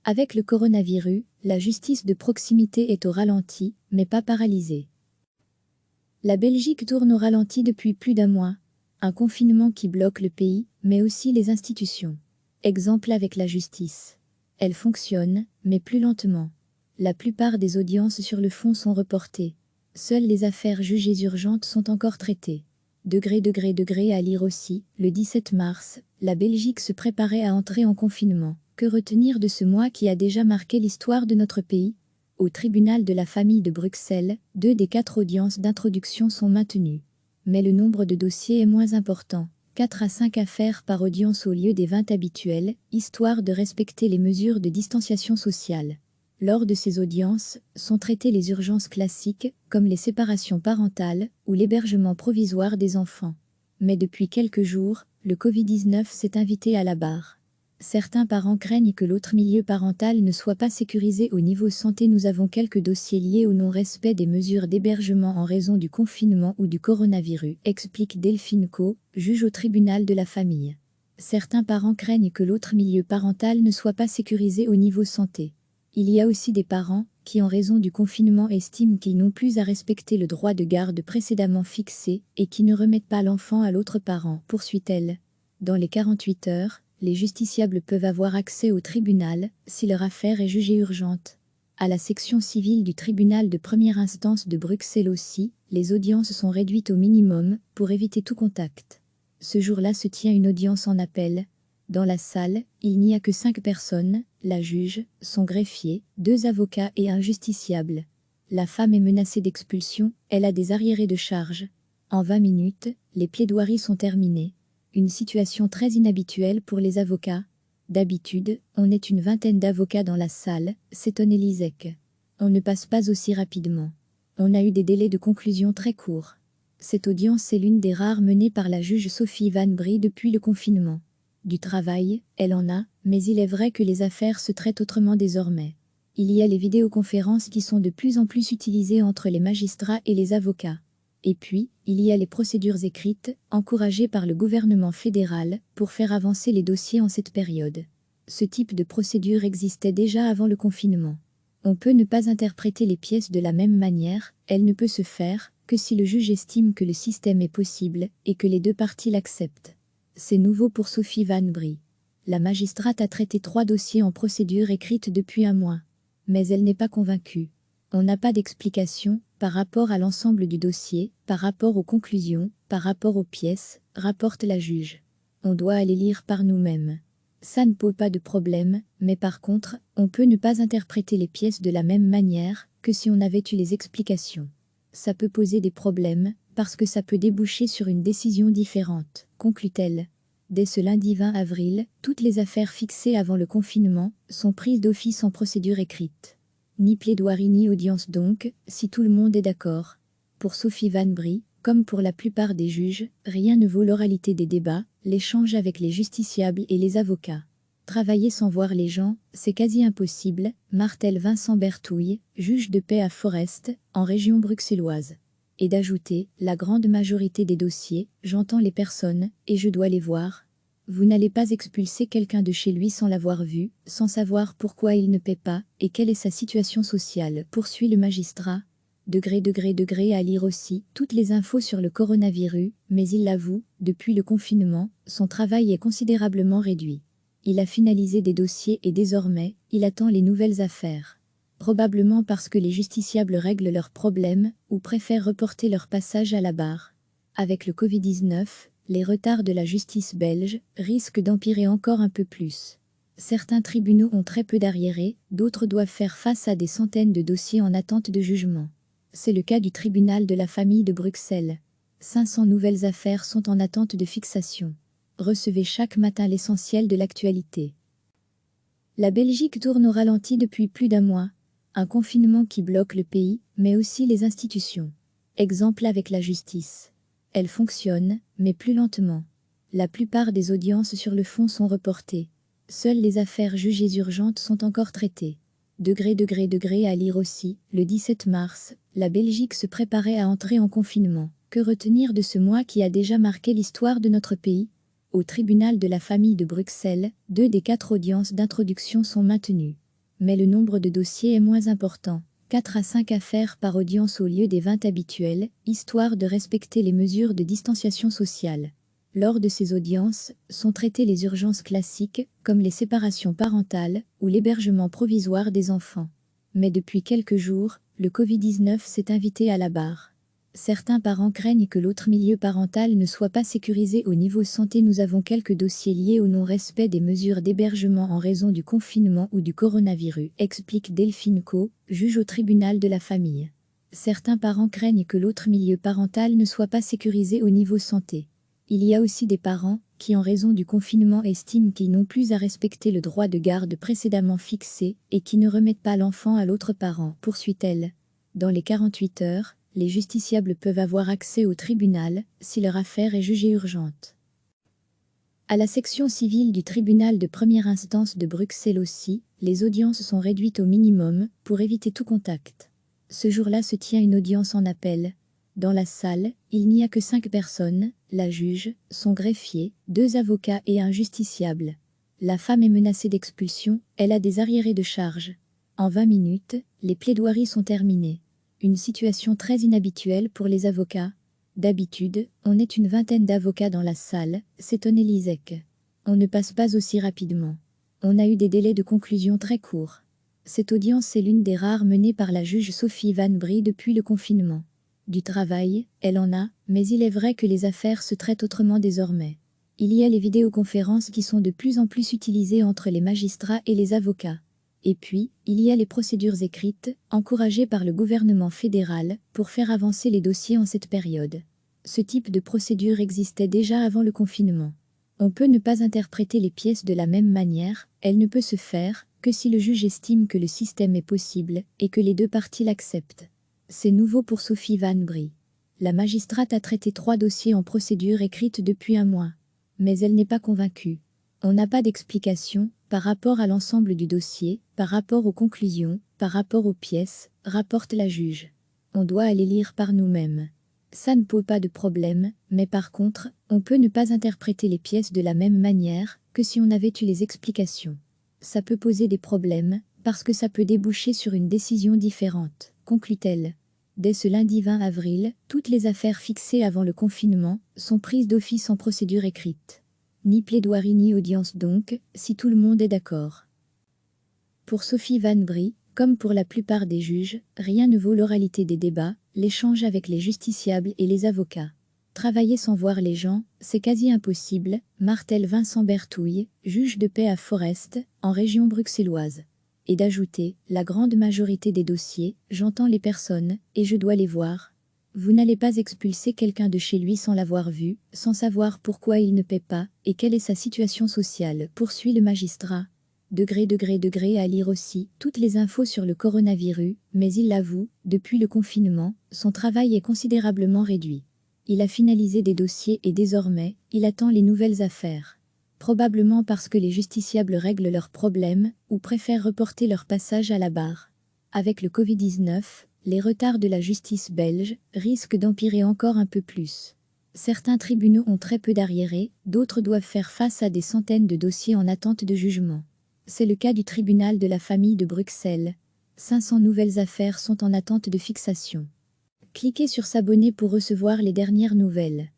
Avec le coronavirus, la justice de proximité est au ralenti, mais pas paralysée. La Belgique tourne au ralenti depuis plus d'un mois. Un confinement qui bloque le pays, mais aussi les institutions. Exemple avec la justice. Elle fonctionne, mais plus lentement. La plupart des audiences sur le fond sont reportées. Seules les affaires jugées urgentes sont encore traitées. À lire aussi, le 17 mars, la Belgique se préparait à entrer en confinement. Que retenir de ce mois qui a déjà marqué l'histoire de notre pays ? Au tribunal de la famille de Bruxelles, 2 des 4 audiences d'introduction sont maintenues. Mais le nombre de dossiers est moins important, 4 à 5 affaires par audience au lieu des 20 habituelles, histoire de respecter les mesures de distanciation sociale. Lors de ces audiences, sont traitées les urgences classiques, comme les séparations parentales ou l'hébergement provisoire des enfants. Mais depuis quelques jours, le Covid-19 s'est invité à la barre. Certains parents craignent que l'autre milieu parental ne soit pas sécurisé au niveau santé. Nous avons quelques dossiers liés au non-respect des mesures d'hébergement en raison du confinement ou du coronavirus, explique Delphine Co, juge au tribunal de la famille. Certains parents craignent que l'autre milieu parental ne soit pas sécurisé au niveau santé. Il y a aussi des parents qui, en raison du confinement, estiment qu'ils n'ont plus à respecter le droit de garde précédemment fixé et qui ne remettent pas l'enfant à l'autre parent, poursuit-elle. Dans les 48 heures, les justiciables peuvent avoir accès au tribunal si leur affaire est jugée urgente. À la section civile du tribunal de première instance de Bruxelles aussi, les audiences sont réduites au minimum pour éviter tout contact. Ce jour-là se tient une audience en appel. Dans la salle, il n'y a que 5 personnes, la juge, son greffier, 2 avocats et un justiciable. La femme est menacée d'expulsion, elle a des arriérés de charge. En 20 minutes, les plaidoiries sont terminées. Une situation très inhabituelle pour les avocats. D'habitude, on est une vingtaine d'avocats dans la salle, s'étonne Elisec. On ne passe pas aussi rapidement. On a eu des délais de conclusion très courts. Cette audience est l'une des rares menées par la juge Sophie Van Brie depuis le confinement. Du travail, elle en a, mais il est vrai que les affaires se traitent autrement désormais. Il y a les vidéoconférences qui sont de plus en plus utilisées entre les magistrats et les avocats. Et puis, il y a les procédures écrites, encouragées par le gouvernement fédéral, pour faire avancer les dossiers en cette période. Ce type de procédure existait déjà avant le confinement. On peut ne pas interpréter les pièces de la même manière, elle ne peut se faire que si le juge estime que le système est possible et que les 2 parties l'acceptent. C'est nouveau pour Sophie Van Brie. La magistrate a traité 3 dossiers en procédure écrite depuis un mois. Mais elle n'est pas convaincue. On n'a pas d'explication par rapport à l'ensemble du dossier, par rapport aux conclusions, par rapport aux pièces, rapporte la juge. On doit aller lire par nous-mêmes. Ça ne pose pas de problème, mais par contre, on peut ne pas interpréter les pièces de la même manière que si on avait eu les explications. Ça peut poser des problèmes, parce que ça peut déboucher sur une décision différente, conclut-elle. Dès ce lundi 20 avril, toutes les affaires fixées avant le confinement sont prises d'office en procédure écrite. Ni plaidoirie ni audience donc, si tout le monde est d'accord. Pour Sophie Van Brie, comme pour la plupart des juges, rien ne vaut l'oralité des débats, l'échange avec les justiciables et les avocats. Travailler sans voir les gens, c'est quasi impossible, martèle Vincent Bertouille, juge de paix à Forest, en région bruxelloise. Et d'ajouter, la grande majorité des dossiers, j'entends les personnes, et je dois les voir. Vous n'allez pas expulser quelqu'un de chez lui sans l'avoir vu, sans savoir pourquoi il ne paie pas, et quelle est sa situation sociale, poursuit le magistrat. À lire aussi, toutes les infos sur le coronavirus, mais il l'avoue, depuis le confinement, son travail est considérablement réduit. Il a finalisé des dossiers et désormais, il attend les nouvelles affaires. Probablement parce que les justiciables règlent leurs problèmes, ou préfèrent reporter leur passage à la barre. Avec le Covid-19, les retards de la justice belge risquent d'empirer encore un peu plus. Certains tribunaux ont très peu d'arriérés, d'autres doivent faire face à des centaines de dossiers en attente de jugement. C'est le cas du tribunal de la famille de Bruxelles. 500 nouvelles affaires sont en attente de fixation. Recevez chaque matin l'essentiel de l'actualité. La Belgique tourne au ralenti depuis plus d'un mois. Un confinement qui bloque le pays, mais aussi les institutions. Exemple avec la justice. Elle fonctionne, mais plus lentement. La plupart des audiences sur le fond sont reportées. Seules les affaires jugées urgentes sont encore traitées. À lire aussi, le 17 mars, la Belgique se préparait à entrer en confinement. Que retenir de ce mois qui a déjà marqué l'histoire de notre pays ? Au tribunal de la famille de Bruxelles, 2 des 4 audiences d'introduction sont maintenues. Mais le nombre de dossiers est moins important. 4 à 5 affaires par audience au lieu des 20 habituelles, histoire de respecter les mesures de distanciation sociale. Lors de ces audiences, sont traitées les urgences classiques, comme les séparations parentales ou l'hébergement provisoire des enfants. Mais depuis quelques jours, le Covid-19 s'est invité à la barre. Certains parents craignent que l'autre milieu parental ne soit pas sécurisé au niveau santé. Nous avons quelques dossiers liés au non-respect des mesures d'hébergement en raison du confinement ou du coronavirus, explique Delphine Co, juge au tribunal de la famille. Certains parents craignent que l'autre milieu parental ne soit pas sécurisé au niveau santé. Il y a aussi des parents qui, en raison du confinement, estiment qu'ils n'ont plus à respecter le droit de garde précédemment fixé et qui ne remettent pas l'enfant à l'autre parent, poursuit-elle. Dans les 48 heures, les justiciables peuvent avoir accès au tribunal si leur affaire est jugée urgente. À la section civile du tribunal de première instance de Bruxelles aussi, les audiences sont réduites au minimum pour éviter tout contact. Ce jour-là se tient une audience en appel. Dans la salle, il n'y a que 5 personnes, la juge, son greffier, 2 avocats et un justiciable. La femme est menacée d'expulsion, elle a des arriérés de charge. En 20 minutes, les plaidoiries sont terminées. Une situation très inhabituelle pour les avocats. D'habitude, on est une vingtaine d'avocats dans la salle, s'étonnait Lisek. On ne passe pas aussi rapidement. On a eu des délais de conclusion très courts. Cette audience est l'une des rares menées par la juge Sophie Van Brie depuis le confinement. Du travail, elle en a, mais il est vrai que les affaires se traitent autrement désormais. Il y a les vidéoconférences qui sont de plus en plus utilisées entre les magistrats et les avocats. Et puis, il y a les procédures écrites, encouragées par le gouvernement fédéral, pour faire avancer les dossiers en cette période. Ce type de procédure existait déjà avant le confinement. On peut ne pas interpréter les pièces de la même manière, elle ne peut se faire que si le juge estime que le système est possible et que les deux parties l'acceptent. C'est nouveau pour Sophie Van Brie. La magistrate a traité 3 dossiers en procédure écrite depuis un mois. Mais elle n'est pas convaincue. On n'a pas d'explication par rapport à l'ensemble du dossier, par rapport aux conclusions, par rapport aux pièces, rapporte la juge. On doit aller lire par nous-mêmes. Ça ne pose pas de problème, mais par contre, on peut ne pas interpréter les pièces de la même manière que si on avait eu les explications. Ça peut poser des problèmes, parce que ça peut déboucher sur une décision différente, conclut-elle. Dès ce lundi 20 avril, toutes les affaires fixées avant le confinement sont prises d'office en procédure écrite. Ni plaidoirie ni audience donc, si tout le monde est d'accord. Pour Sophie Van Brie, comme pour la plupart des juges, rien ne vaut l'oralité des débats, l'échange avec les justiciables et les avocats. Travailler sans voir les gens, c'est quasi impossible, martèle Vincent Bertouille, juge de paix à Forest, en région bruxelloise. Et d'ajouter, la grande majorité des dossiers, j'entends les personnes, et je dois les voir. Vous n'allez pas expulser quelqu'un de chez lui sans l'avoir vu, sans savoir pourquoi il ne paie pas, et quelle est sa situation sociale, poursuit le magistrat. Degré à lire aussi toutes les infos sur le coronavirus, mais il l'avoue, depuis le confinement, son travail est considérablement réduit. Il a finalisé des dossiers et désormais, il attend les nouvelles affaires. Probablement parce que les justiciables règlent leurs problèmes, ou préfèrent reporter leur passage à la barre. Avec le Covid-19, les retards de la justice belge risquent d'empirer encore un peu plus. Certains tribunaux ont très peu d'arriérés, d'autres doivent faire face à des centaines de dossiers en attente de jugement. C'est le cas du tribunal de la famille de Bruxelles. 500 nouvelles affaires sont en attente de fixation. Cliquez sur s'abonner pour recevoir les dernières nouvelles.